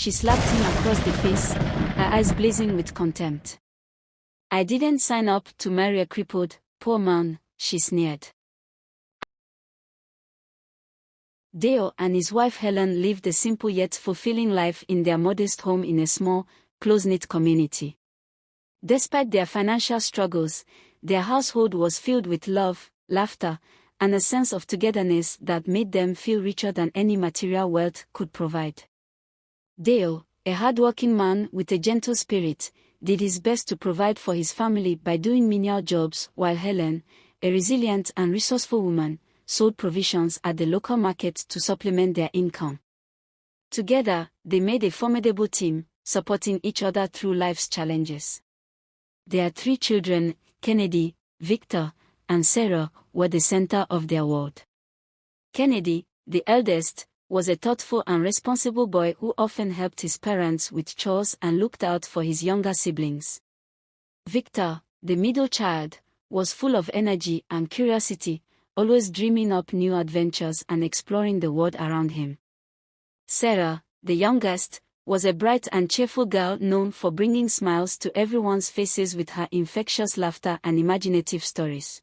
She slapped him across the face, her eyes blazing with contempt. "I didn't sign up to marry a crippled, poor man," she sneered. Deo and his wife Helen lived a simple yet fulfilling life in their modest home in a small, close-knit community. Despite their financial struggles, their household was filled with love, laughter, and a sense of togetherness that made them feel richer than any material wealth could provide. Deo, a hard-working man with a gentle spirit, did his best to provide for his family by doing menial jobs, while Helen, a resilient and resourceful woman, sold provisions at the local market to supplement their income. Together, they made a formidable team, supporting each other through life's challenges. Their 3 children, Kennedy, Victor, and Sarah, were the center of their world. Kennedy, the eldest, was a thoughtful and responsible boy who often helped his parents with chores and looked out for his younger siblings. Victor, the middle child, was full of energy and curiosity, always dreaming up new adventures and exploring the world around him. Sarah, the youngest, was a bright and cheerful girl known for bringing smiles to everyone's faces with her infectious laughter and imaginative stories.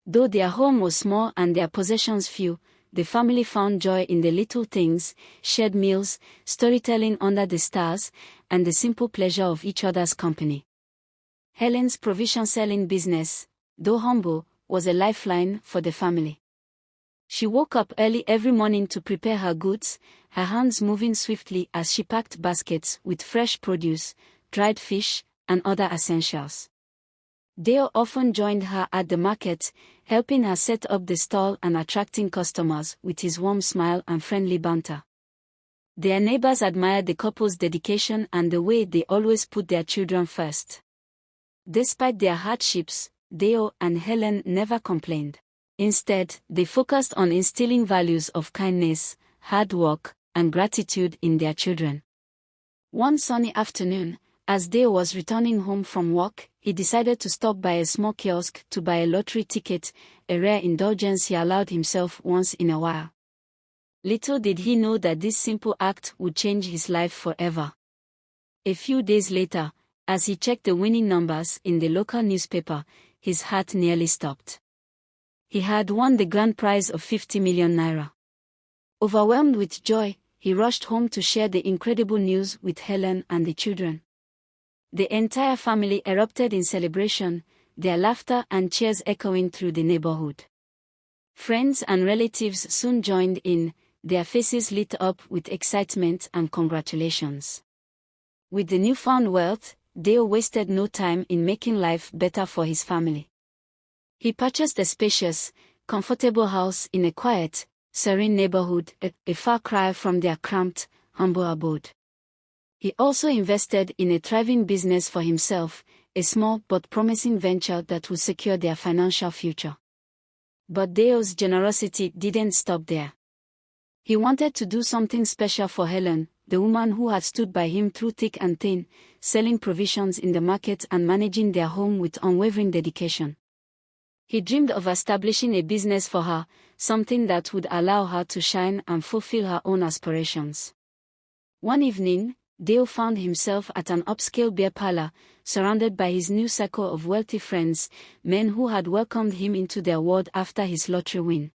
Though their home was small and their possessions few, the family found joy in the little things, shared meals, storytelling under the stars, and the simple pleasure of each other's company. Helen's provision-selling business, though humble, was a lifeline for the family. She woke up early every morning to prepare her goods, her hands moving swiftly as she packed baskets with fresh produce, dried fish, and other essentials. Deo often joined her at the market, helping her set up the stall and attracting customers with his warm smile and friendly banter. Their neighbors admired the couple's dedication and the way they always put their children first. Despite their hardships, Deo and Helen never complained. Instead, they focused on instilling values of kindness, hard work, and gratitude in their children. One sunny afternoon, as Deo was returning home from work, he decided to stop by a small kiosk to buy a lottery ticket, a rare indulgence he allowed himself once in a while. Little did he know that this simple act would change his life forever. A few days later, as he checked the winning numbers in the local newspaper, his heart nearly stopped. He had won the grand prize of 50 million naira. Overwhelmed with joy, he rushed home to share the incredible news with Helen and the children. The entire family erupted in celebration, their laughter and cheers echoing through the neighborhood. Friends and relatives soon joined in, their faces lit up with excitement and congratulations. With the newfound wealth, Deo wasted no time in making life better for his family. He purchased a spacious, comfortable house in a quiet, serene neighborhood, a far cry from their cramped, humble abode. He also invested in a thriving business for himself, a small but promising venture that would secure their financial future. But Deo's generosity didn't stop there. He wanted to do something special for Helen, the woman who had stood by him through thick and thin, selling provisions in the market and managing their home with unwavering dedication. He dreamed of establishing a business for her, something that would allow her to shine and fulfill her own aspirations. One evening, Deo found himself at an upscale beer parlor, surrounded by his new circle of wealthy friends, men who had welcomed him into their world after his lottery win.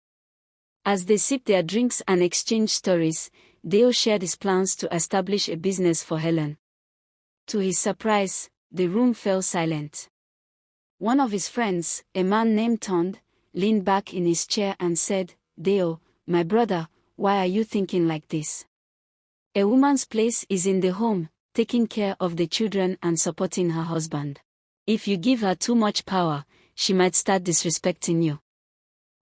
As they sipped their drinks and exchanged stories, Deo shared his plans to establish a business for Helen. To his surprise, the room fell silent. One of his friends, a man named Tond, leaned back in his chair and said, "Deo, my brother, why are you thinking like this? A woman's place is in the home, taking care of the children and supporting her husband. If you give her too much power, she might start disrespecting you."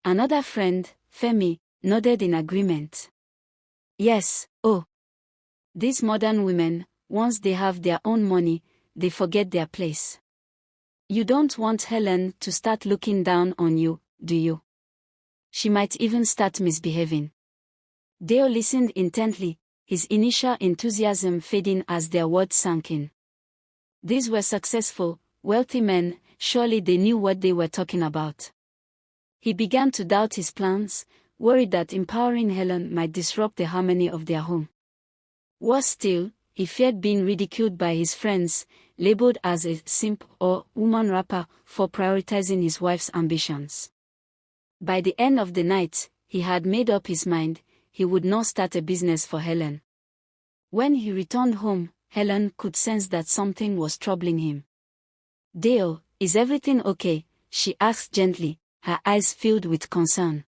Another friend, Femi, nodded in agreement. "Yes, oh. These modern women, once they have their own money, they forget their place. You don't want Helen to start looking down on you, do you? She might even start misbehaving." Deo listened intently, his initial enthusiasm fading as their words sank in. These were successful, wealthy men, surely they knew what they were talking about. He began to doubt his plans, worried that empowering Helen might disrupt the harmony of their home. Worse still, he feared being ridiculed by his friends, labeled as a simp or woman rapper for prioritizing his wife's ambitions. By the end of the night, he had made up his mind, he would not start a business for Helen. When he returned home, Helen could sense that something was troubling him. "Dale, is everything okay?" she asked gently, her eyes filled with concern.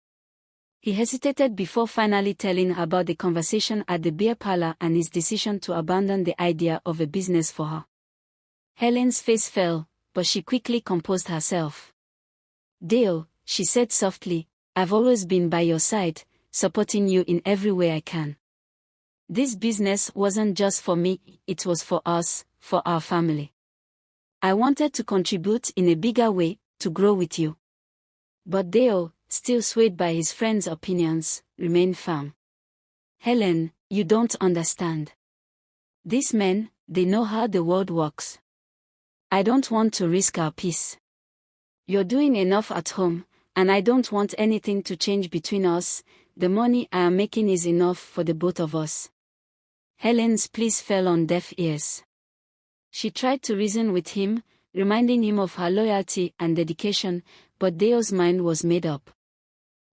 He hesitated before finally telling her about the conversation at the beer parlor and his decision to abandon the idea of a business for her. Helen's face fell, but she quickly composed herself. "Dale," she said softly, "I've always been by your side, supporting you in every way I can. This business wasn't just for me, it was for us, for our family. I wanted to contribute in a bigger way, to grow with you." But Dale, still swayed by his friends' opinions, remained firm. "Helen, you don't understand. These men, they know how the world works. I don't want to risk our peace. You're doing enough at home, and I don't want anything to change between us. The money I am making is enough for the both of us." Helen's pleas fell on deaf ears. She tried to reason with him, reminding him of her loyalty and dedication, but Dale's mind was made up.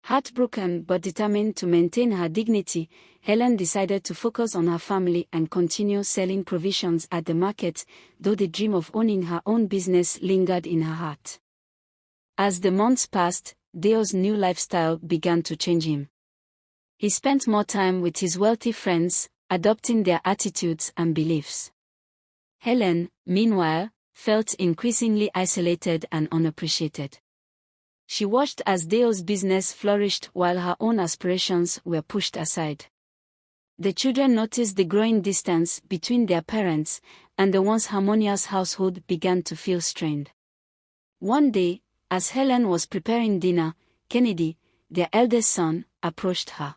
Heartbroken but determined to maintain her dignity, Helen decided to focus on her family and continue selling provisions at the market, though the dream of owning her own business lingered in her heart. As the months passed, Dale's new lifestyle began to change him. He spent more time with his wealthy friends, adopting their attitudes and beliefs. Helen, meanwhile, felt increasingly isolated and unappreciated. She watched as Dale's business flourished while her own aspirations were pushed aside. The children noticed the growing distance between their parents, and the once harmonious household began to feel strained. One day, as Helen was preparing dinner, Kennedy, their eldest son, approached her.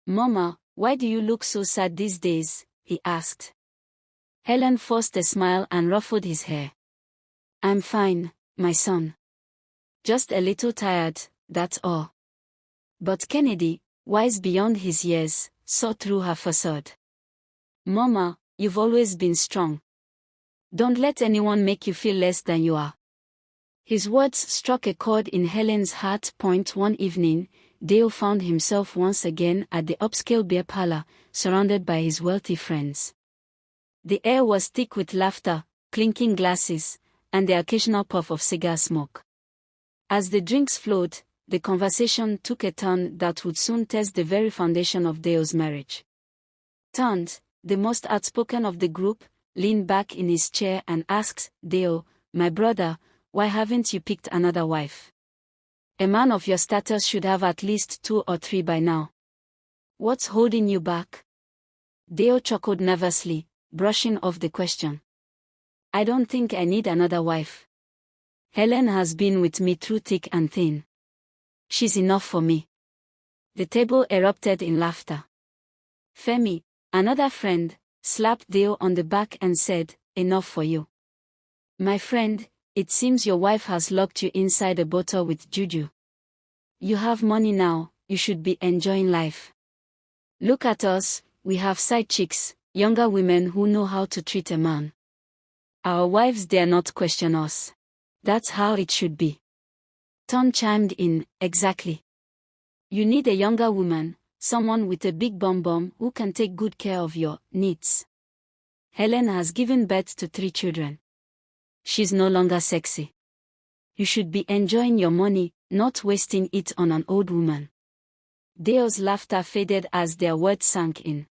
"Mama, why do you look so sad these days?" he asked. Helen forced a smile and ruffled his hair. "I'm fine, my son. Just a little tired, that's all." But Kennedy, wise beyond his years, saw through her facade. "Mama, you've always been strong. Don't let anyone make you feel less than you are." His words struck a chord in Helen's heart. One evening, Dale found himself once again at the upscale beer parlor, surrounded by his wealthy friends. The air was thick with laughter, clinking glasses, and the occasional puff of cigar smoke. As the drinks flowed, the conversation took a turn that would soon test the very foundation of Dale's marriage. Turned, the most outspoken of the group, leaned back in his chair and asked, "Dale, my brother, why haven't you picked another wife? A man of your status should have at least 2 or 3 by now. What's holding you back?" Dale chuckled nervously, brushing off the question. "I don't think I need another wife. Helen has been with me through thick and thin. She's enough for me." The table erupted in laughter. Femi, another friend, slapped Dale on the back and said, "Enough for you. My friend, it seems your wife has locked you inside a bottle with juju. You have money now, you should be enjoying life. Look at us, we have side chicks, younger women who know how to treat a man. Our wives dare not question us. That's how it should be." Tom chimed in, "Exactly. You need a younger woman, someone with a big bum who can take good care of your needs. Helen has given birth to 3 children. She's no longer sexy. You should be enjoying your money, not wasting it on an old woman." Dale's laughter faded as their words sank in.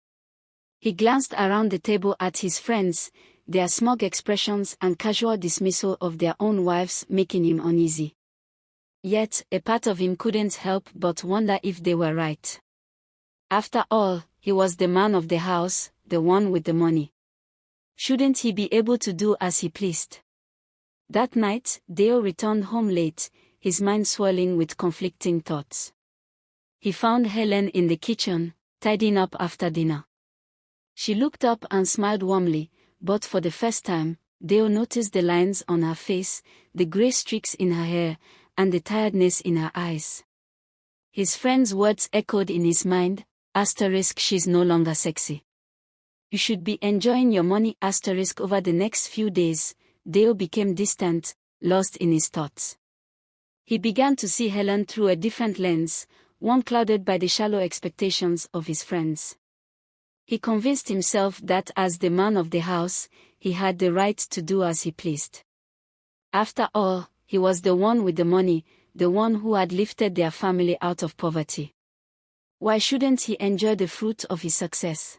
He glanced around the table at his friends, their smug expressions and casual dismissal of their own wives making him uneasy. Yet, a part of him couldn't help but wonder if they were right. After all, he was the man of the house, the one with the money. Shouldn't he be able to do as he pleased? That night, Dale returned home late, his mind swirling with conflicting thoughts. He found Helen in the kitchen, tidying up after dinner. She looked up and smiled warmly, but for the first time, Dale noticed the lines on her face, the gray streaks in her hair, and the tiredness in her eyes. His friend's words echoed in his mind, *, she's no longer sexy. You should be enjoying your money. Over the next few days, Deo became distant, lost in his thoughts. He began to see Helen through a different lens, one clouded by the shallow expectations of his friends. He convinced himself that as the man of the house, he had the right to do as he pleased. After all, he was the one with the money, the one who had lifted their family out of poverty. Why shouldn't he enjoy the fruit of his success?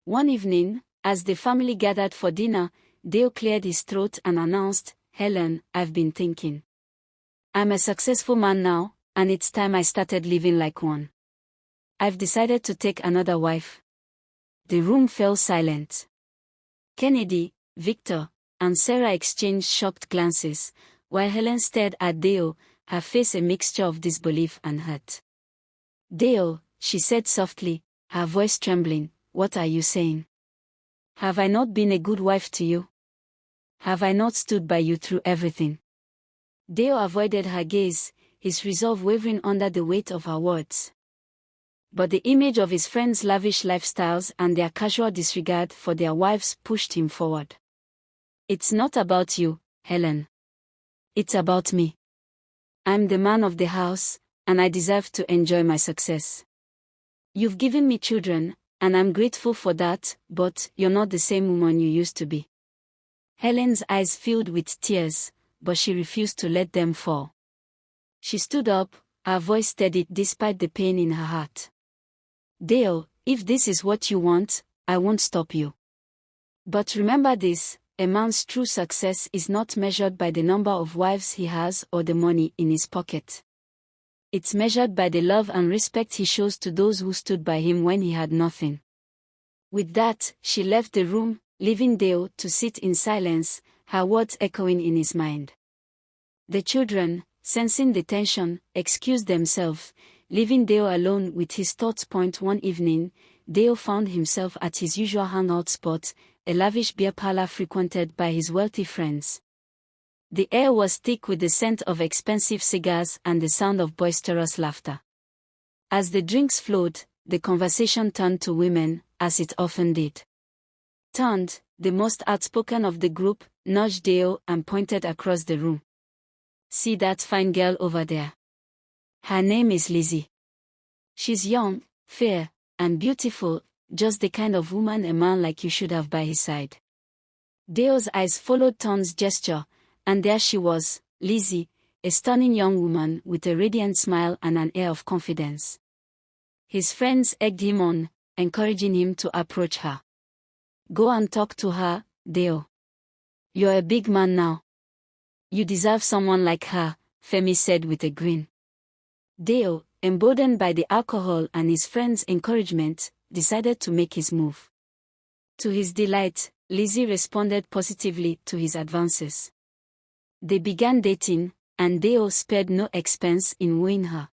One evening, as the family gathered for dinner, Deo cleared his throat and announced, "Helen, I've been thinking. I'm a successful man now, and it's time I started living like one. I've decided to take another wife." The room fell silent. Kennedy, Victor, and Sarah exchanged shocked glances, while Helen stared at Deo, her face a mixture of disbelief and hurt. "Deo," she said softly, her voice trembling, "what are you saying? Have I not been a good wife to you? Have I not stood by you through everything?" Deo avoided her gaze, his resolve wavering under the weight of her words. But the image of his friends' lavish lifestyles and their casual disregard for their wives pushed him forward. "It's not about you, Helen. It's about me. I'm the man of the house, and I deserve to enjoy my success. You've given me children, and I'm grateful for that, but you're not the same woman you used to be." Helen's eyes filled with tears, but she refused to let them fall. She stood up, her voice steadied despite the pain in her heart. "Deo, if this is what you want, I won't stop you. But remember this, a man's true success is not measured by the number of wives he has or the money in his pocket. It's measured by the love and respect he shows to those who stood by him when he had nothing." With that, she left the room, leaving Deo to sit in silence, her words echoing in his mind. The children, sensing the tension, excused themselves, leaving Deo alone with his thoughts. One evening, Deo found himself at his usual hangout spot, a lavish beer parlor frequented by his wealthy friends. The air was thick with the scent of expensive cigars and the sound of boisterous laughter. As the drinks flowed, the conversation turned to women, as it often did. Turned, the most outspoken of the group, nudged Deo and pointed across the room. "See that fine girl over there? Her name is Lizzie. She's young, fair, and beautiful, just the kind of woman a man like you should have by his side." Deo's eyes followed Ton's gesture, and there she was, Lizzie, a stunning young woman with a radiant smile and an air of confidence. His friends egged him on, encouraging him to approach her. "Go and talk to her, Deo. You're a big man now. You deserve someone like her," Femi said with a grin. Deo, emboldened by the alcohol and his friends' encouragement, decided to make his move. To his delight, Lizzie responded positively to his advances. They began dating, and Deo spared no expense in wooing her.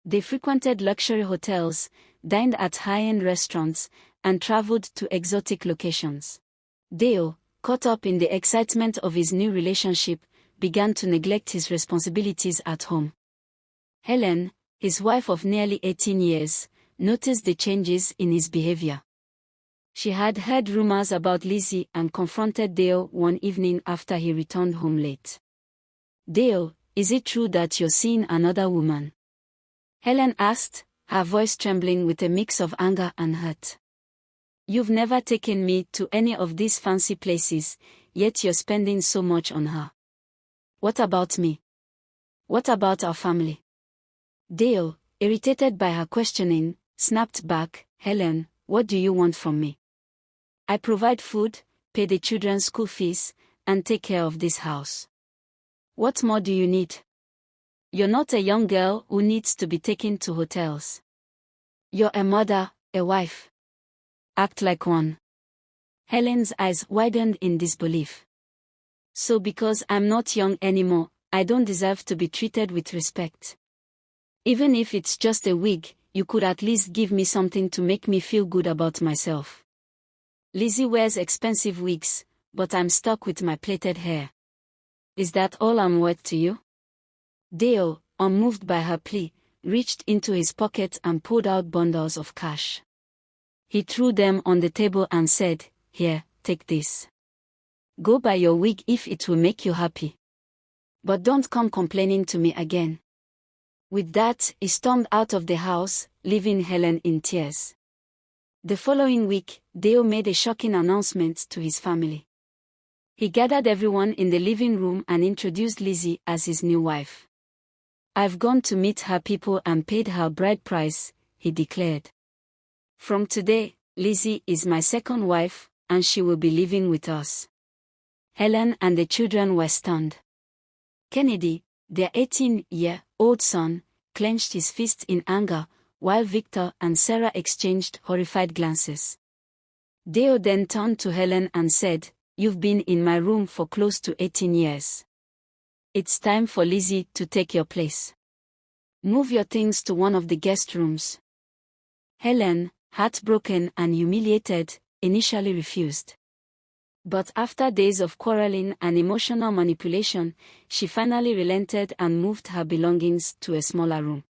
They frequented luxury hotels, dined at high-end restaurants, and traveled to exotic locations. Deo, caught up in the excitement of his new relationship, began to neglect his responsibilities at home. Helen, his wife of nearly 18 years, noticed the changes in his behavior. She had heard rumors about Lizzie and confronted Deo one evening after he returned home late. "Deo, is it true that you're seeing another woman?" Helen asked, her voice trembling with a mix of anger and hurt. "You've never taken me to any of these fancy places, yet you're spending so much on her. What about me? What about our family?" Deo, irritated by her questioning, snapped back, "Helen, what do you want from me? I provide food, pay the children's school fees, and take care of this house. What more do you need? You're not a young girl who needs to be taken to hotels. You're a mother, a wife. Act like one." Helen's eyes widened in disbelief. "So because I'm not young anymore, I don't deserve to be treated with respect? Even if it's just a wig, you could at least give me something to make me feel good about myself. Lizzie wears expensive wigs, but I'm stuck with my plaited hair. Is that all I'm worth to you?" Deo, unmoved by her plea, reached into his pocket and pulled out bundles of cash. He threw them on the table and said, "Here, take this. Go buy your wig if it will make you happy. But don't come complaining to me again." With that, he stormed out of the house, leaving Helen in tears. The following week, Deo made a shocking announcement to his family. He gathered everyone in the living room and introduced Lizzie as his new wife. "I've gone to meet her people and paid her bride price," he declared. "From today, Lizzie is my second wife, and she will be living with us." Helen and the children were stunned. Kennedy, their 18-year-old son, clenched his fist in anger, while Victor and Sarah exchanged horrified glances. Deo then turned to Helen and said, "You've been in my room for close to 18 years. It's time for Lizzie to take your place. Move your things to one of the guest rooms." Helen, heartbroken and humiliated, initially refused. But after days of quarreling and emotional manipulation, she finally relented and moved her belongings to a smaller room.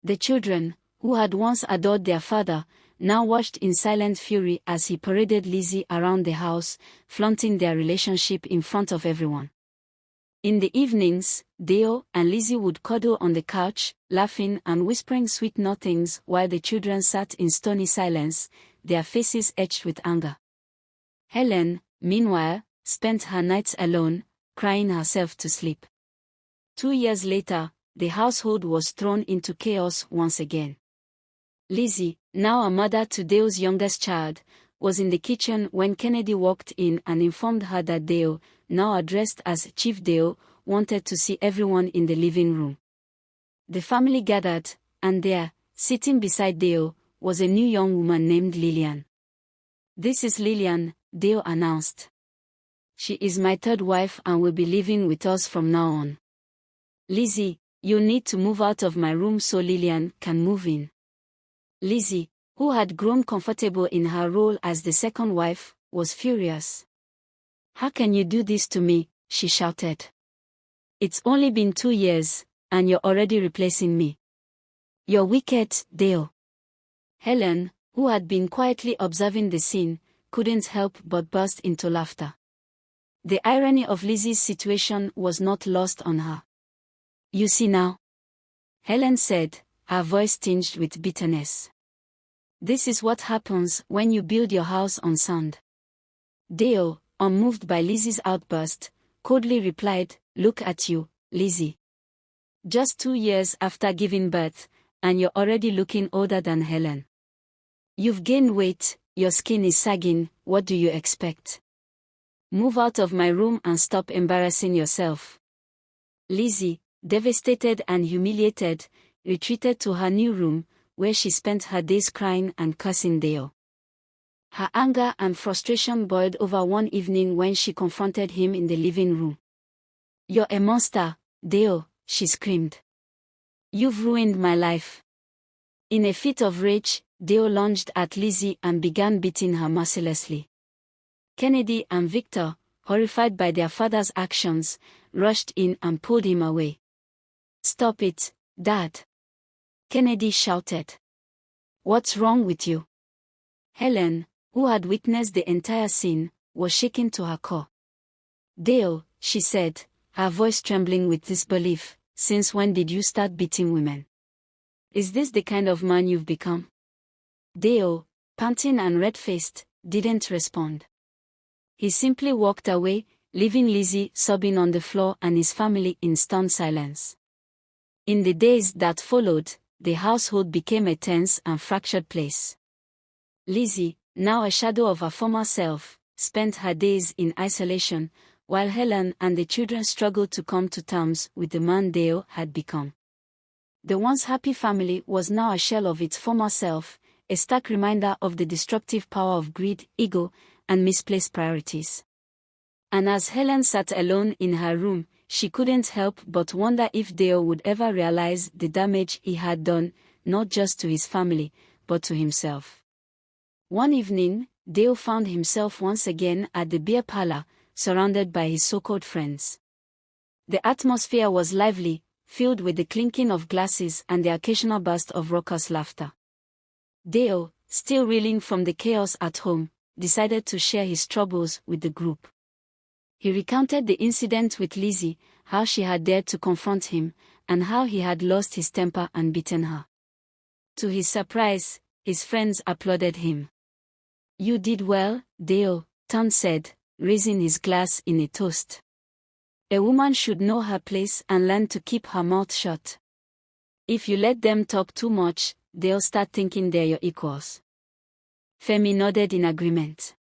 The children, who had once adored their father, now watched in silent fury as he paraded Lizzie around the house, flaunting their relationship in front of everyone. In the evenings, Deo and Lizzie would cuddle on the couch, laughing and whispering sweet nothings while the children sat in stony silence, their faces etched with anger. Helen, meanwhile, spent her nights alone, crying herself to sleep. 2 years later, the household was thrown into chaos once again. Lizzie, now a mother to Deo's youngest child, was in the kitchen when Kennedy walked in and informed her that Deo, now addressed as Chief Deo, wanted to see everyone in the living room. The family gathered, and there, sitting beside Deo, was a new young woman named Lillian. "This is Lillian," Deo announced. "She is my third wife and will be living with us from now on. Lizzie, you need to move out of my room so Lillian can move in." Lizzie, who had grown comfortable in her role as the second wife, was furious. "How can you do this to me?" she shouted. "It's only been 2 years, and you're already replacing me. You're wicked, Deo." Helen, who had been quietly observing the scene, couldn't help but burst into laughter. The irony of Lizzie's situation was not lost on her. "You see now?" Helen said, her voice tinged with bitterness. "This is what happens when you build your house on sand." Deo, unmoved by Lizzie's outburst, coldly replied, "Look at you, Lizzie. Just 2 years after giving birth, and you're already looking older than Helen. You've gained weight, your skin is sagging, what do you expect? Move out of my room and stop embarrassing yourself." Lizzie, devastated and humiliated, retreated to her new room, where she spent her days crying and cursing Deo. Her anger and frustration boiled over one evening when she confronted him in the living room. "You're a monster, Deo," she screamed. "You've ruined my life." In a fit of rage, Deo lunged at Lizzie and began beating her mercilessly. Kennedy and Victor, horrified by their father's actions, rushed in and pulled him away. "Stop it, Dad!" Kennedy shouted. "What's wrong with you?" Helen, who had witnessed the entire scene, was shaken to her core. "Deo," she said, her voice trembling with disbelief, "since when did you start beating women? Is this the kind of man you've become?" Deo, panting and red-faced, didn't respond. He simply walked away, leaving Lizzie sobbing on the floor and his family in stunned silence. In the days that followed, the household became a tense and fractured place. Lizzie, now a shadow of her former self, spent her days in isolation, while Helen and the children struggled to come to terms with the man Deo had become. The once happy family was now a shell of its former self, a stark reminder of the destructive power of greed, ego, and misplaced priorities. And as Helen sat alone in her room, she couldn't help but wonder if Deo would ever realize the damage he had done, not just to his family, but to himself. One evening, Deo found himself once again at the beer parlor, surrounded by his so-called friends. The atmosphere was lively, filled with the clinking of glasses and the occasional burst of raucous laughter. Deo, still reeling from the chaos at home, decided to share his troubles with the group. He recounted the incident with Lizzie, how she had dared to confront him, and how he had lost his temper and beaten her. To his surprise, his friends applauded him. "You did well, Deo," Tan said, raising his glass in a toast. "A woman should know her place and learn to keep her mouth shut. If you let them talk too much, they'll start thinking they're your equals." Femi nodded in agreement.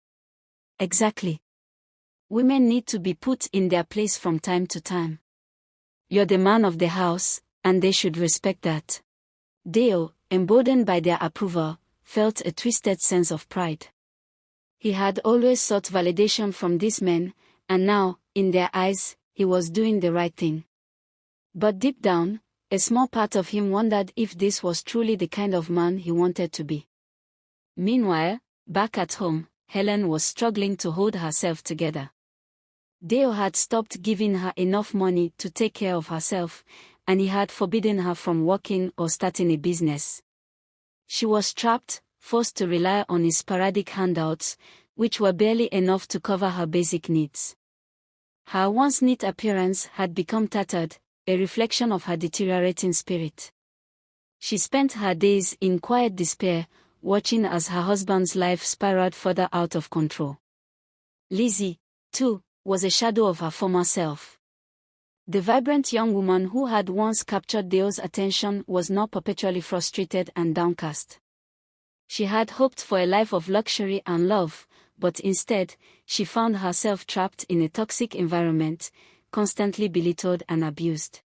"Exactly. Women need to be put in their place from time to time. You're the man of the house, and they should respect that." Deo, emboldened by their approval, felt a twisted sense of pride. He had always sought validation from these men, and now, in their eyes, he was doing the right thing. But deep down, a small part of him wondered if this was truly the kind of man he wanted to be. Meanwhile, back at home, Helen was struggling to hold herself together. Deo had stopped giving her enough money to take care of herself, and he had forbidden her from working or starting a business. She was trapped, forced to rely on his sporadic handouts, which were barely enough to cover her basic needs. Her once neat appearance had become tattered, a reflection of her deteriorating spirit. She spent her days in quiet despair, watching as her husband's life spiraled further out of control. Lizzie, too, was a shadow of her former self. The vibrant young woman who had once captured Deo's attention was now perpetually frustrated and downcast. She had hoped for a life of luxury and love, but instead, she found herself trapped in a toxic environment, constantly belittled and abused.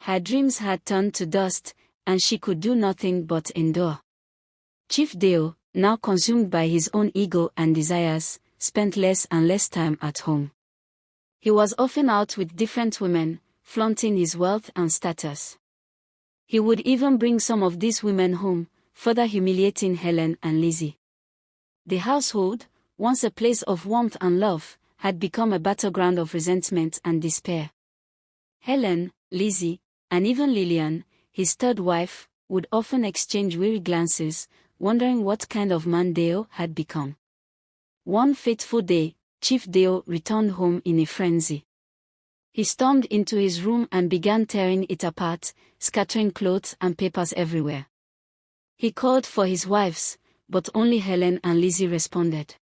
Her dreams had turned to dust, and she could do nothing but endure. Chief Deo, now consumed by his own ego and desires, spent less and less time at home. He was often out with different women, flaunting his wealth and status. He would even bring some of these women home, further humiliating Helen and Lizzie. The household, once a place of warmth and love, had become a battleground of resentment and despair. Helen, Lizzie, and even Lillian, his third wife, would often exchange weary glances, wondering what kind of man Deo had become. One fateful day, Chief Deo returned home in a frenzy. He stormed into his room and began tearing it apart, scattering clothes and papers everywhere. He called for his wives, but only Helen and Lizzie responded.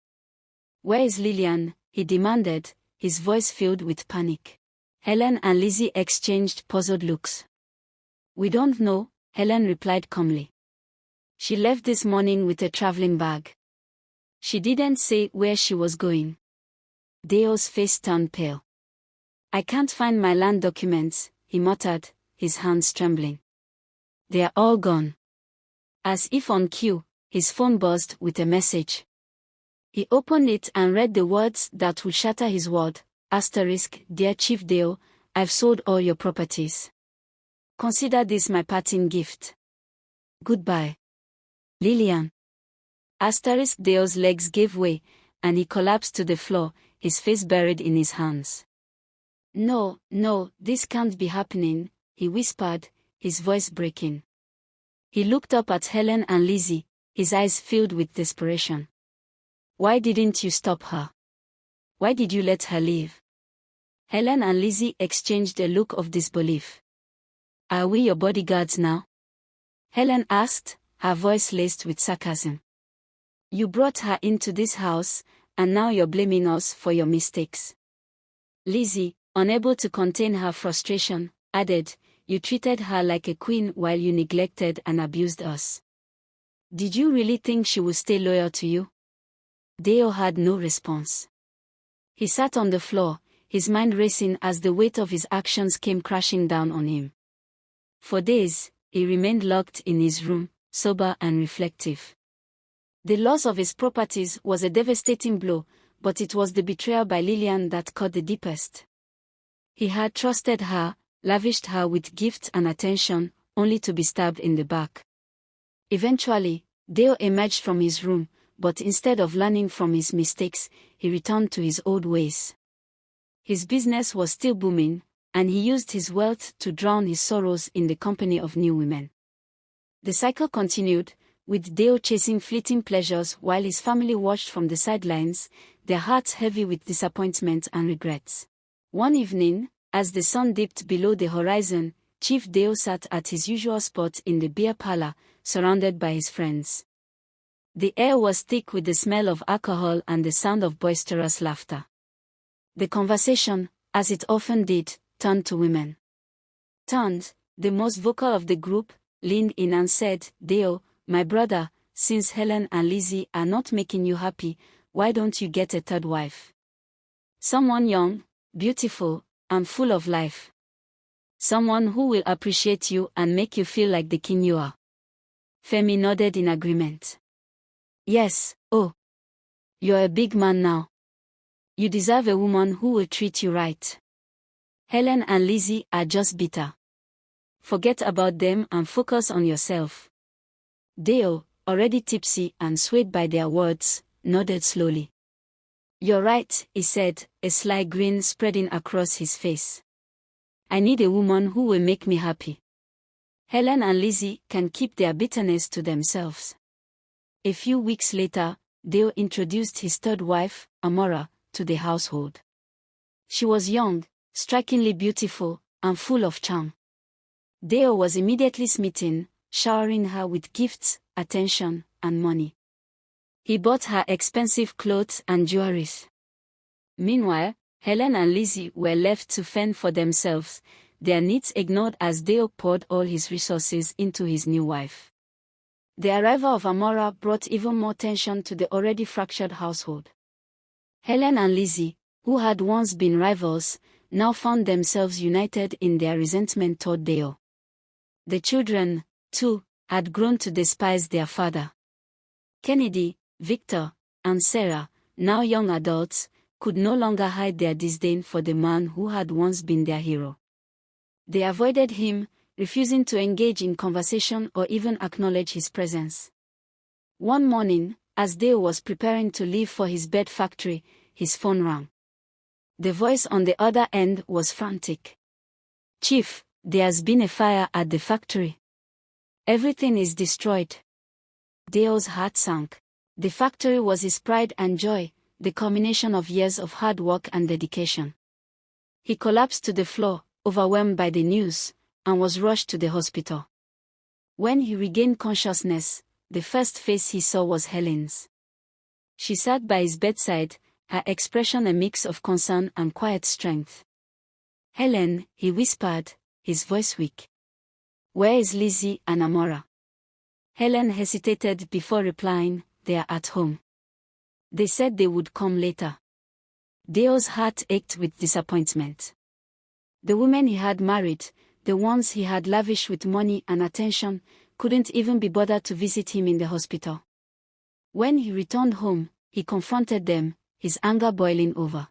"Where is Lillian?" he demanded, his voice filled with panic. Helen and Lizzie exchanged puzzled looks. "We don't know," Helen replied calmly. "She left this morning with a traveling bag. She didn't say where she was going." Deo's face turned pale. "I can't find my land documents," he muttered, his hands trembling. "They're all gone." As if on cue, his phone buzzed with a message. He opened it and read the words that would shatter his world. "Dear Chief Deo, I've sold all your properties. Consider this my parting gift. Goodbye. Lillian." Deo's legs gave way, and he collapsed to the floor, his face buried in his hands. No, this can't be happening," he whispered, his voice breaking. He looked up at Helen and Lizzie, his eyes filled with desperation. "Why didn't you stop her? Why did you let her leave?" Helen and Lizzie exchanged a look of disbelief. "Are we your bodyguards now?" Helen asked, her voice laced with sarcasm. "You brought her into this house, and now you're blaming us for your mistakes." Lizzie, unable to contain her frustration, added, "You treated her like a queen while you neglected and abused us. Did you really think she would stay loyal to you?" Deo had no response. He sat on the floor, his mind racing as the weight of his actions came crashing down on him. For days, he remained locked in his room, sober and reflective. The loss of his properties was a devastating blow, but it was the betrayal by Lillian that cut the deepest. He had trusted her, lavished her with gifts and attention, only to be stabbed in the back. Eventually, Deo emerged from his room, but instead of learning from his mistakes, he returned to his old ways. His business was still booming, and he used his wealth to drown his sorrows in the company of new women. The cycle continued, with Deo chasing fleeting pleasures while his family watched from the sidelines, their hearts heavy with disappointment and regrets. One evening, as the sun dipped below the horizon, Chief Deo sat at his usual spot in the beer parlor, surrounded by his friends. The air was thick with the smell of alcohol and the sound of boisterous laughter. The conversation, as it often did, turned to women. The most vocal of the group, leaned in and said, "Deo, my brother, since Helen and Lizzie are not making you happy, why don't you get a third wife? Someone young, beautiful, and full of life. Someone who will appreciate you and make you feel like the king you are." Femi nodded in agreement. "Yes, oh. You're a big man now. You deserve a woman who will treat you right. Helen and Lizzie are just bitter. Forget about them and focus on yourself." Deo, already tipsy and swayed by their words, nodded slowly. "You're right," he said, a sly grin spreading across his face. "I need a woman who will make me happy. Helen and Lizzie can keep their bitterness to themselves." A few weeks later, Deo introduced his third wife, Amora, to the household. She was young, strikingly beautiful, and full of charm. Deo was immediately smitten, showering her with gifts, attention, and money. He bought her expensive clothes and jewelry. Meanwhile, Helen and Lizzie were left to fend for themselves, their needs ignored as Deo poured all his resources into his new wife. The arrival of Amora brought even more tension to the already fractured household. Helen and Lizzie, who had once been rivals, now found themselves united in their resentment toward Deo. The children, too, had grown to despise their father. Kennedy, Victor, and Sarah, now young adults, could no longer hide their disdain for the man who had once been their hero. They avoided him, refusing to engage in conversation or even acknowledge his presence. One morning, as Deo was preparing to leave for his bed factory, his phone rang. The voice on the other end was frantic. "Chief, there's been a fire at the factory. Everything is destroyed." Deo's heart sank. The factory was his pride and joy, the culmination of years of hard work and dedication. He collapsed to the floor, overwhelmed by the news, and was rushed to the hospital. When he regained consciousness, the first face he saw was Helen's. She sat by his bedside, her expression a mix of concern and quiet strength. "Helen," he whispered, his voice weak. "Where is Lizzie and Amora?" Helen hesitated before replying, "They are at home. They said they would come later." Deo's heart ached with disappointment. The women he had married, the ones he had lavished with money and attention, couldn't even be bothered to visit him in the hospital. When he returned home, he confronted them, his anger boiling over.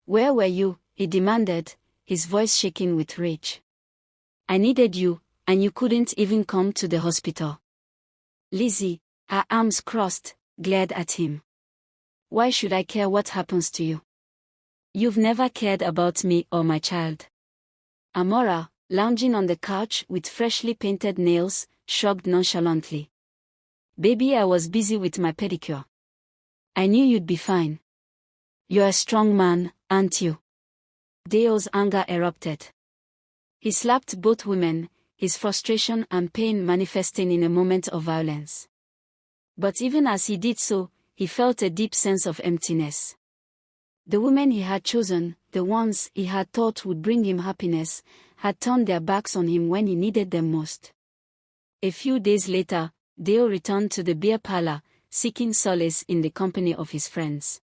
"Where were you?" he demanded, his voice shaking with rage. "I needed you, and you couldn't even come to the hospital." Lizzie, her arms crossed, glared at him. "Why should I care what happens to you? You've never cared about me or my child." Amora, lounging on the couch with freshly painted nails, shrugged nonchalantly. "Baby, I was busy with my pedicure. I knew you'd be fine. You're a strong man, aren't you?" Deo's anger erupted. He slapped both women, his frustration and pain manifesting in a moment of violence. But even as he did so, he felt a deep sense of emptiness. The women he had chosen, the ones he had thought would bring him happiness, had turned their backs on him when he needed them most. A few days later, Deo returned to the beer parlor, seeking solace in the company of his friends.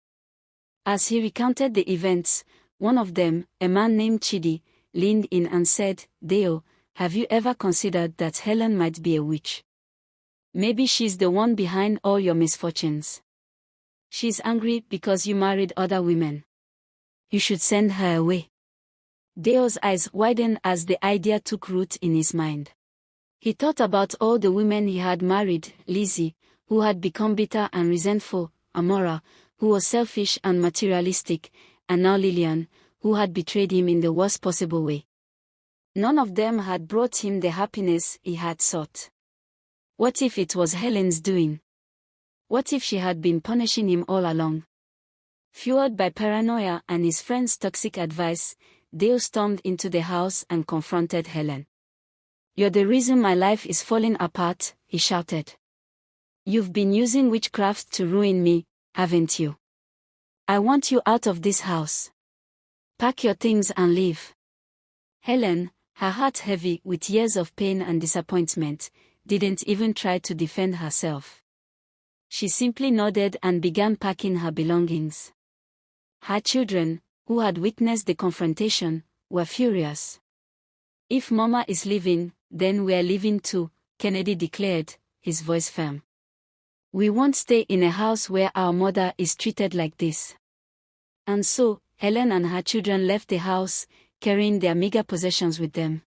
As he recounted the events, one of them, a man named Chidi, leaned in and said, "Deo, have you ever considered that Helen might be a witch? Maybe she's the one behind all your misfortunes. She's angry because you married other women. You should send her away." Deo's eyes widened as the idea took root in his mind. He thought about all the women he had married, Lizzie, who had become bitter and resentful, Amora, who was selfish and materialistic, and now Lillian, who had betrayed him in the worst possible way. None of them had brought him the happiness he had sought. What if it was Helen's doing? What if she had been punishing him all along? Fueled by paranoia and his friend's toxic advice, Dale stormed into the house and confronted Helen. "You're the reason my life is falling apart," he shouted. "You've been using witchcraft to ruin me, haven't you? I want you out of this house. Pack your things and leave." Helen, her heart heavy with years of pain and disappointment, didn't even try to defend herself. She simply nodded and began packing her belongings. Her children, who had witnessed the confrontation, were furious. "If Mama is leaving, then we're leaving too," Kennedy declared, his voice firm. "We won't stay in a house where our mother is treated like this." And so, Helen and her children left the house, carrying their meager possessions with them.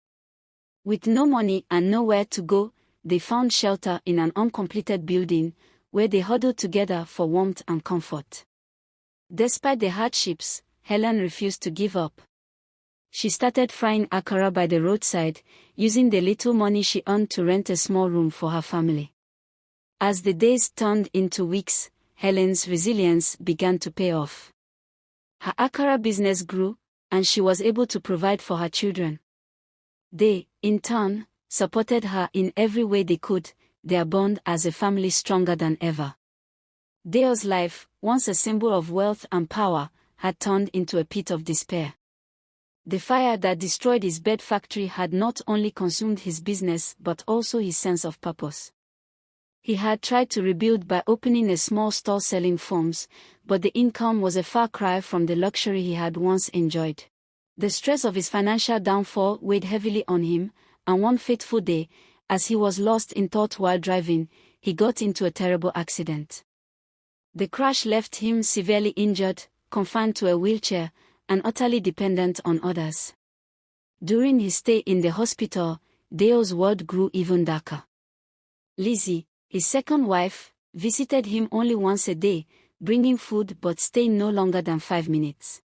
With no money and nowhere to go, they found shelter in an uncompleted building, where they huddled together for warmth and comfort. Despite the hardships, Helen refused to give up. She started frying akara by the roadside, using the little money she earned to rent a small room for her family. As the days turned into weeks, Helen's resilience began to pay off. Her akara business grew, and she was able to provide for her children. They, in turn, supported her in every way they could, their bond as a family stronger than ever. Dale's life, once a symbol of wealth and power, had turned into a pit of despair. The fire that destroyed his bed factory had not only consumed his business but also his sense of purpose. He had tried to rebuild by opening a small store selling foams, but the income was a far cry from the luxury he had once enjoyed. The stress of his financial downfall weighed heavily on him, and one fateful day, as he was lost in thought while driving, he got into a terrible accident. The crash left him severely injured, confined to a wheelchair, and utterly dependent on others. During his stay in the hospital, Dale's world grew even darker. Lizzie, his second wife, visited him only once a day, bringing food but staying no longer than 5 minutes.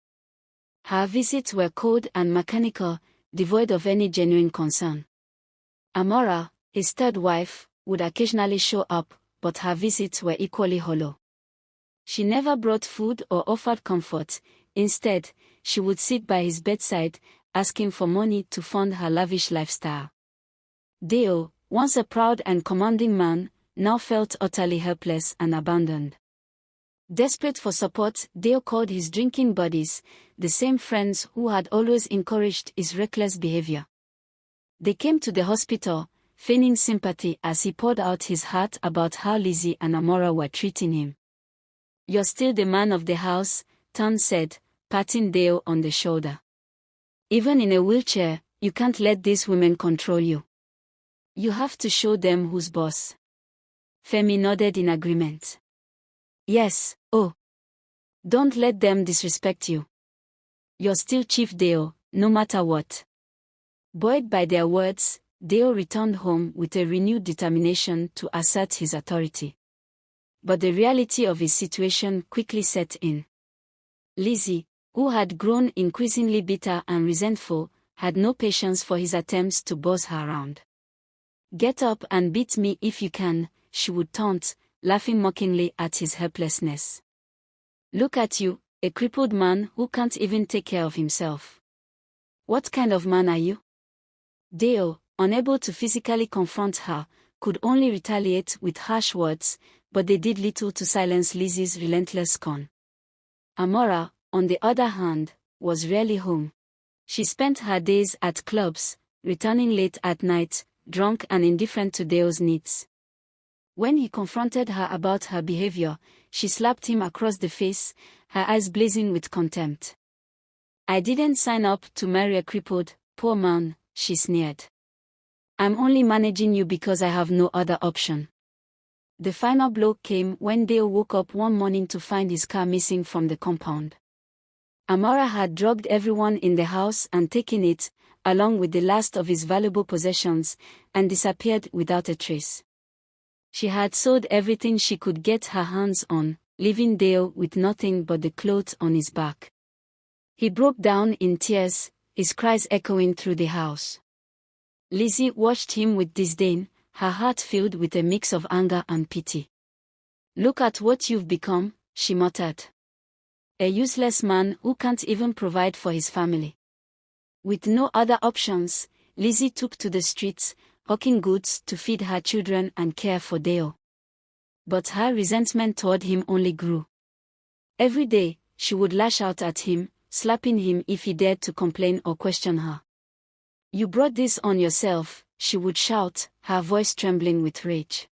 Her visits were cold and mechanical, devoid of any genuine concern. Amora, his third wife, would occasionally show up, but her visits were equally hollow. She never brought food or offered comfort. Instead, she would sit by his bedside, asking for money to fund her lavish lifestyle. Dale, once a proud and commanding man, now felt utterly helpless and abandoned. Desperate for support, Dale called his drinking buddies, the same friends who had always encouraged his reckless behavior. They came to the hospital, feigning sympathy as he poured out his heart about how Lizzie and Amora were treating him. "You're still the man of the house," Tom said, patting Dale on the shoulder. "Even in a wheelchair, you can't let these women control you. You have to show them who's boss." Femi nodded in agreement. "Yes, oh. Don't let them disrespect you. You're still Chief Dale, no matter what." Buoyed by their words, Dale returned home with a renewed determination to assert his authority. But the reality of his situation quickly set in. Lizzie, who had grown increasingly bitter and resentful, had no patience for his attempts to boss her around. "Get up and beat me if you can," she would taunt, laughing mockingly at his helplessness. "Look at you, a crippled man who can't even take care of himself. What kind of man are you?" Dale, unable to physically confront her, could only retaliate with harsh words, but they did little to silence Lizzie's relentless scorn. Amora, on the other hand, was rarely home. She spent her days at clubs, returning late at night, drunk and indifferent to Dale's needs. When he confronted her about her behavior, she slapped him across the face, her eyes blazing with contempt. "I didn't sign up to marry a crippled, poor man," she sneered. "I'm only managing you because I have no other option." The final blow came when Dale woke up one morning to find his car missing from the compound. Amora had drugged everyone in the house and taken it, along with the last of his valuable possessions, and disappeared without a trace. She had sold everything she could get her hands on, leaving Dale with nothing but the clothes on his back. He broke down in tears, his cries echoing through the house. Lizzie watched him with disdain, her heart filled with a mix of anger and pity. "Look at what you've become," she muttered. "A useless man who can't even provide for his family." With no other options, Lizzie took to the streets, hawking goods to feed her children and care for Dale. But her resentment toward him only grew. Every day, she would lash out at him, slapping him if he dared to complain or question her. "You brought this on yourself," she would shout, her voice trembling with rage.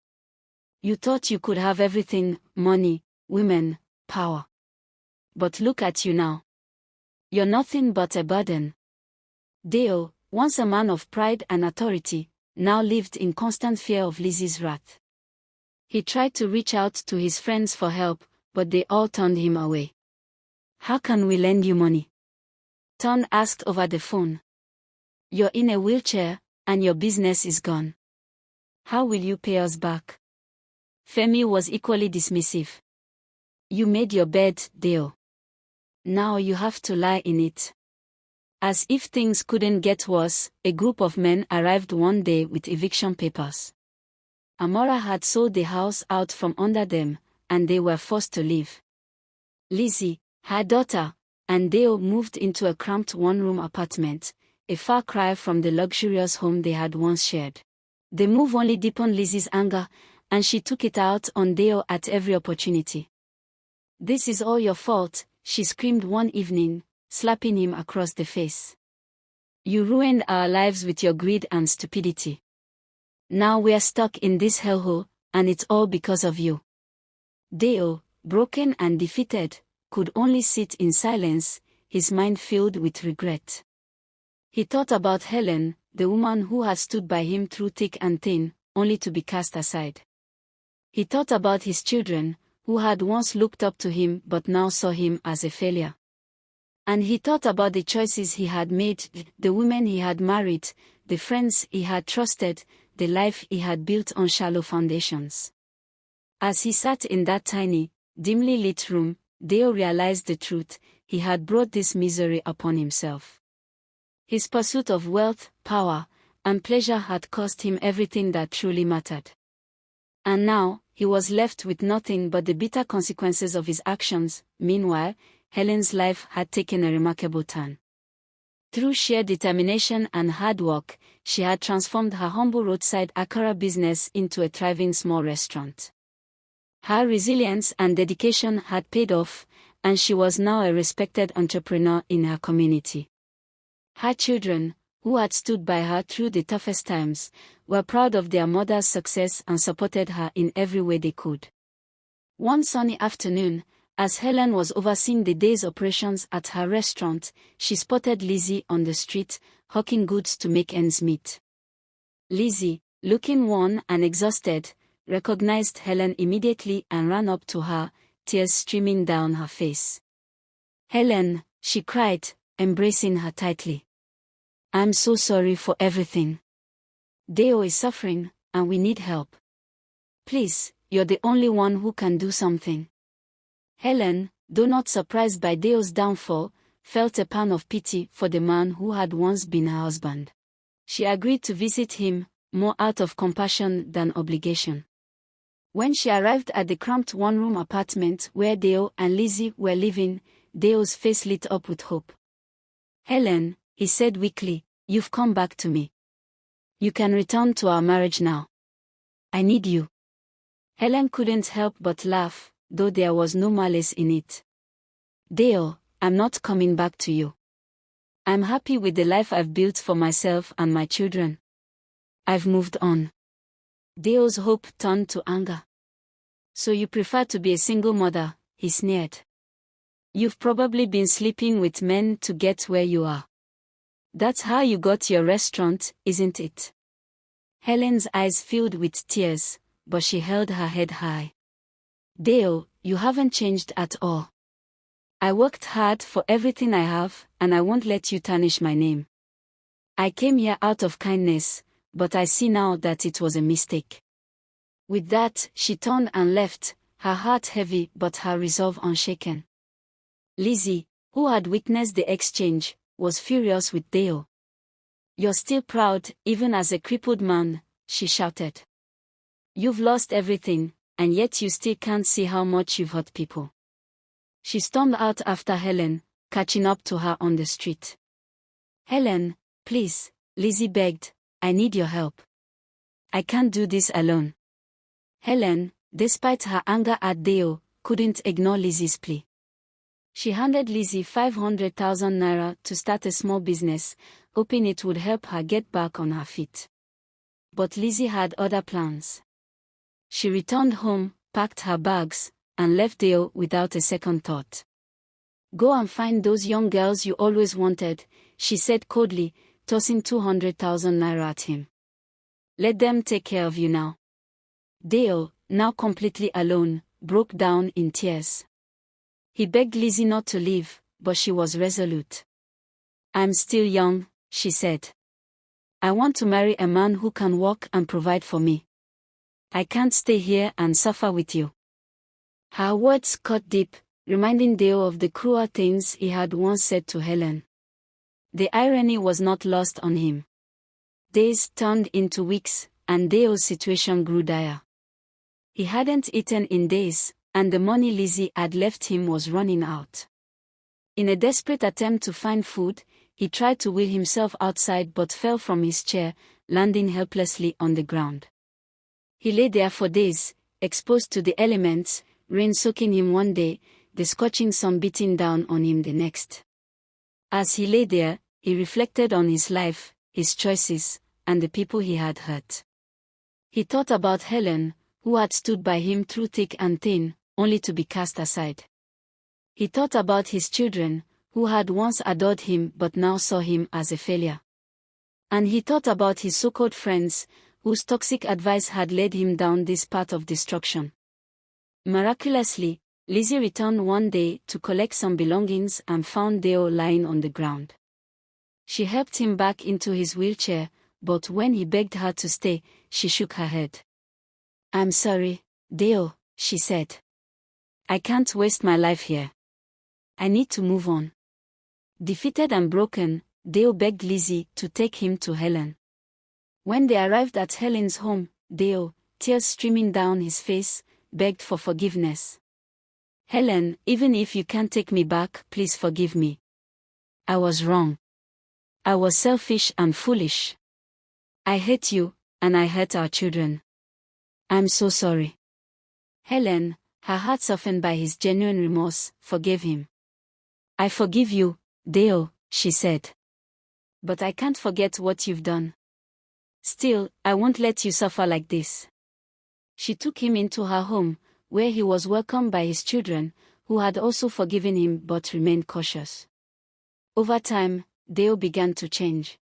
"You thought you could have everything: money, women, power. But look at you now. You're nothing but a burden." Dale, once a man of pride and authority, now lived in constant fear of Lizzie's wrath. He tried to reach out to his friends for help, but they all turned him away. "How can we lend you money?" Ton asked over the phone. "You're in a wheelchair, and your business is gone. How will you pay us back?" Femi was equally dismissive. "You made your bed, Dale. Now you have to lie in it." As if things couldn't get worse, a group of men arrived one day with eviction papers. Amora had sold the house out from under them, and they were forced to leave. Lizzie, her daughter, and Dale moved into a cramped one-room apartment, a far cry from the luxurious home they had once shared. The move only deepened Lizzie's anger, and she took it out on Dale at every opportunity. "This is all your fault," she screamed one evening, slapping him across the face. "You ruined our lives with your greed and stupidity. Now we're stuck in this hellhole, and it's all because of you." Dale, broken and defeated, could only sit in silence, his mind filled with regret. He thought about Helen, the woman who had stood by him through thick and thin, only to be cast aside. He thought about his children, who had once looked up to him but now saw him as a failure. And he thought about the choices he had made, the women he had married, the friends he had trusted, the life he had built on shallow foundations. As he sat in that tiny, dimly lit room, Dale realized the truth: he had brought this misery upon himself. His pursuit of wealth, power, and pleasure had cost him everything that truly mattered. And now, he was left with nothing but the bitter consequences of his actions. Meanwhile, Helen's life had taken a remarkable turn. Through sheer determination and hard work, she had transformed her humble roadside akara business into a thriving small restaurant. Her resilience and dedication had paid off, and she was now a respected entrepreneur in her community. Her children, who had stood by her through the toughest times, were proud of their mother's success and supported her in every way they could. One sunny afternoon, as Helen was overseeing the day's operations at her restaurant, she spotted Lizzie on the street, hawking goods to make ends meet. Lizzie, looking worn and exhausted, recognized Helen immediately and ran up to her, tears streaming down her face. "Helen," she cried, embracing her tightly. "I'm so sorry for everything. Deo is suffering, and we need help. Please, you're the only one who can do something." Helen, though not surprised by Deo's downfall, felt a pang of pity for the man who had once been her husband. She agreed to visit him, more out of compassion than obligation. When she arrived at the cramped one-room apartment where Deo and Lizzie were living, Deo's face lit up with hope. "Helen," he said weakly, "you've come back to me. You can return to our marriage now. I need you." Helen couldn't help but laugh, though there was no malice in it. "Deo, I'm not coming back to you. I'm happy with the life I've built for myself and my children. I've moved on." Deo's hope turned to anger. "So you prefer to be a single mother," he sneered. "You've probably been sleeping with men to get where you are. That's how you got your restaurant, isn't it?" Helen's eyes filled with tears, but she held her head high. "Deo, you haven't changed at all. I worked hard for everything I have, and I won't let you tarnish my name. I came here out of kindness, but I see now that it was a mistake." With that, she turned and left, her heart heavy but her resolve unshaken. Lizzie, who had witnessed the exchange, was furious with Deo. "You're still proud, even as a crippled man," she shouted. You've lost everything, and yet you still can't see how much you've hurt people. She stormed out after Helen, catching up to her on the street. Helen, please, Lizzie begged, I need your help. I can't do this alone. Helen, despite her anger at Deo, couldn't ignore Lizzie's plea. She handed Lizzie 500,000 naira to start a small business, hoping it would help her get back on her feet. But Lizzie had other plans. She returned home, packed her bags, and left Deo without a second thought. Go and find those young girls you always wanted, she said coldly, tossing 200,000 naira at him. Let them take care of you now. Deo, now completely alone, broke down in tears. He begged Lizzie not to leave, but she was resolute. I'm still young, she said. I want to marry a man who can work and provide for me. I can't stay here and suffer with you. Her words cut deep, reminding Deo of the cruel things he had once said to Helen. The irony was not lost on him. Days turned into weeks, and Deo's situation grew dire. He hadn't eaten in days, and the money Lizzie had left him was running out. In a desperate attempt to find food, he tried to wheel himself outside but fell from his chair, landing helplessly on the ground. He lay there for days, exposed to the elements, rain soaking him one day, the scorching sun beating down on him the next. As he lay there, he reflected on his life, his choices, and the people he had hurt. He thought about Helen, who had stood by him through thick and thin, only to be cast aside. He thought about his children, who had once adored him but now saw him as a failure. And he thought about his so-called friends, whose toxic advice had led him down this path of destruction. Miraculously, Lizzie returned one day to collect some belongings and found Deo lying on the ground. She helped him back into his wheelchair, but when he begged her to stay, she shook her head. I'm sorry, Deo, she said. I can't waste my life here. I need to move on. Defeated and broken, Deo begged Lizzie to take him to Helen. When they arrived at Helen's home, Deo, tears streaming down his face, begged for forgiveness. Helen, even if you can't take me back, please forgive me. I was wrong. I was selfish and foolish. I hate you, and I hurt our children. I'm so sorry. Helen, her heart softened by his genuine remorse, forgave him. I forgive you, Deo, she said. But I can't forget what you've done. Still, I won't let you suffer like this. She took him into her home, where he was welcomed by his children, who had also forgiven him but remained cautious. Over time, Deo began to change.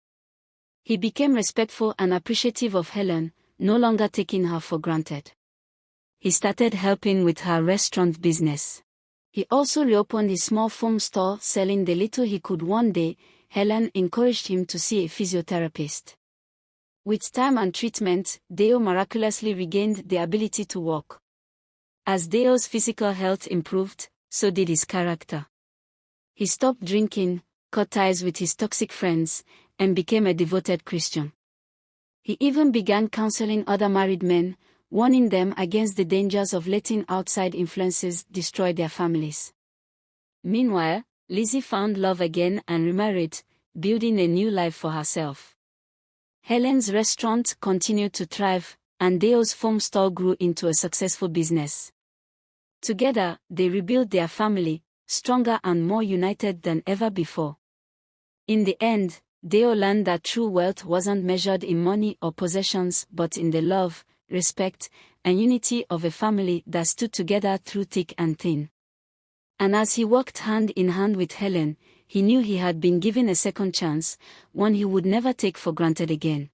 He became respectful and appreciative of Helen, no longer taking her for granted. He started helping with her restaurant business. He also reopened his small foam store, selling the little he could. One day, Helen encouraged him to see a physiotherapist. With time and treatment, Deo miraculously regained the ability to walk. As Deo's physical health improved, so did his character. He stopped drinking, cut ties with his toxic friends, and became a devoted Christian. He even began counseling other married men, warning them against the dangers of letting outside influences destroy their families. Meanwhile, Lizzie found love again and remarried, building a new life for herself. Helen's restaurant continued to thrive, and Deo's foam store grew into a successful business. Together, they rebuilt their family, stronger and more united than ever before. In the end, Deo learned that true wealth wasn't measured in money or possessions but in the love, respect, and unity of a family that stood together through thick and thin. And as he walked hand in hand with Helen, he knew he had been given a second chance, one he would never take for granted again.